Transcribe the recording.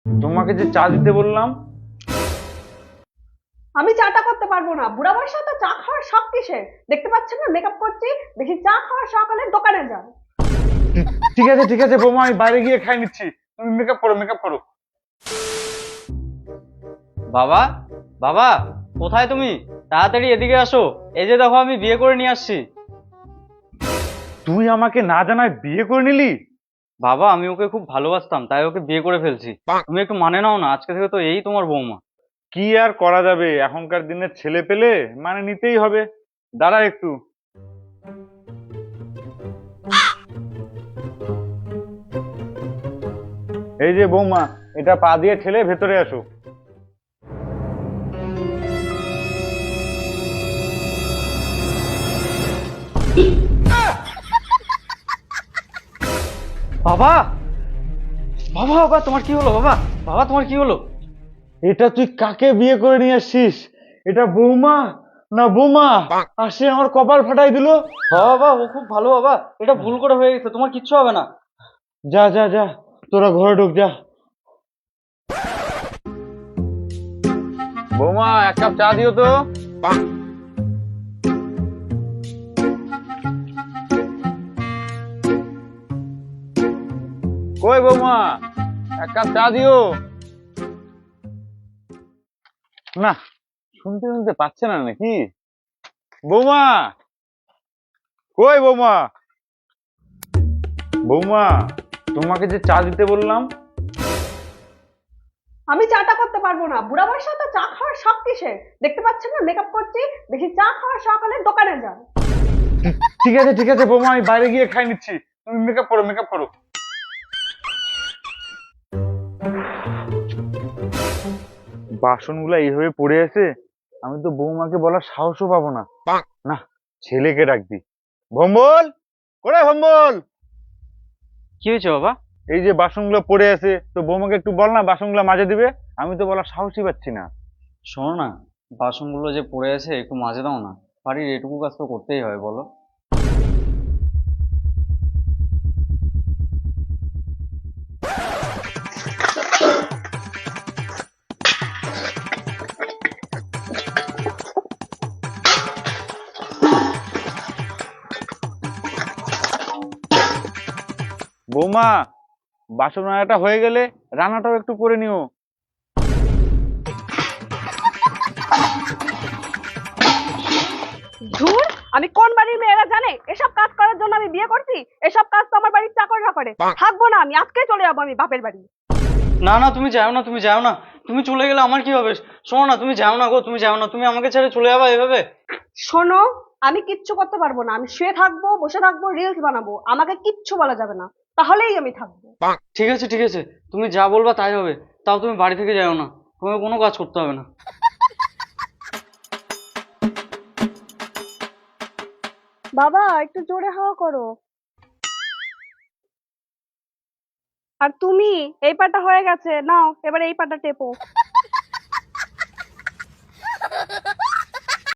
তোমাকে যে চা দিতে বললাম। আমি চাটা করতে পারবো না, বুড়া বয়সে তো চা খাওয়ার শখ কিসের? দেখতে পাচ্ছেন না মেকআপ করছি। বেশি চা খাওয়ার শখ হলে দোকানে যান। ঠিক আছে ঠিক আছে বৌমা, আমি বাইরে গিয়ে খাই নিচ্ছি। তুমি মেকআপ করো মেকআপ করো। বাবা, বাবা, কোথায় তুমি? তাড়াতাড়ি এদিকে আসো। এই যে দেখো, আমি বিয়ে করে নিয়ে আসছি। তুই আমাকে না জানায় বিয়ে করে নিলি? বাবা, আমি ওকে খুব ভালোবাসতাম, তাই ওকে বিয়ে করে ফেলছি। তুমি একটু মানে নাও না, আজকে থেকে তো এই তোমার বৌমা। কি আর করা যাবে, এখনকার দিনের ছেলে পেলে মানে নিতেই হবে। দাঁড়া একটু। এই যে বৌমা, এটা পা দিয়ে ঠেলে ভেতরে আসো। বাবা, বাবা, বাবা, তোমার কি হলো? বাবা, বাবা, তোমার কি হলো? এটা তুই কাকে বিয়ে করে নিয়ে আসছিস? এটা বৌমা না বোমা? আর সে আমার কপাল ফাটাই দিল। বাবা, বাবা, ও খুব ভালো বাবা। এটা ভুল করে হয়ে গেছে, তোমার কিচ্ছু হবে না। যা যা যা, তোরা ঘরে ঢুক যা। বৌমা, এক কাপ চা দিও তো। কই বৌমা, এক কাপ চা দিও। না, শুনতে শুনতে পাচ্ছে না নাকি? বৌমা, কই বৌমা? বৌমা, তোমাকে যে চা দিতে বললাম। আমি চাটা করতে পারবো না, বুড়া বয়সে তো চা খাওয়ার শখ কিসের? দেখতে পাচ্ছেন না মেকআপ করছি। বেশি চা খাওয়ার শখ হলে দোকানে যান। ঠিক আছে বৌমা, আমি বাইরে গিয়ে খাই নিচ্ছি। তুমি মেকআপ করো মেকআপ করো। বাসনগুলো এইভাবে পড়ে আছে, আমি তো বৌমাকে বলার সাহসও পাবো না। না, ছেলেকে ডাক দি। ভম্বল, কোথায় ভম্বল? কি হয়েছে বাবা? এই যে বাসনগুলো পড়ে আছে, তো বৌমাকে একটু বল না বাসনগুলো মাজে দিবে। আমি তো বলার সাহসই পাচ্ছি না। শোনো না, বাসনগুলো যে পড়ে আছে একটু মাজে দাও না। বাড়ির এটুকু কাজ তো করতেই হয়, বলো। বৌমা, বাসন মাজাটা হয়ে গেলে রান্নাটাও একটু করে নিও। ধুর, আমি কোন বাড়ির মেয়েরা জানে এসব কাজ করার জন্য আমি বিয়ে করছি? এসব কাজ তো আমার বাড়ির চাকররা করে। থাকবো না, আমি আজকে চলে যাবো আমি বাপের বাড়ি। না না, তুমি যাও না, তুমি যাও না। তুমি চলে গেলে আমার কি হবে? শোনো না, তুমি যাও না গো, তুমি যাও না। তুমি আমাকে ছেড়ে চলে যাবে এভাবে? শোনো, আমি কিচ্ছু করতে পারবো না। আমি শুয়ে থাকবো, বসে থাকবো, রিলস বানাবো, আমাকে কিচ্ছু বলা যাবে না। তাহলেই আমি থাকবো। ঠিক আছে ঠিক আছে, তুমি যা বলবা তাই হবে। তাও তুমি বাড়ি থেকে যাও না, তোমাকে কোনো কাজ করতে হবে না। বাবা, একটু জোরে হাওয়া করো। আর তুমি, এই পাটা হয়ে গেছে, নাও এবার এই পাটা টেপো।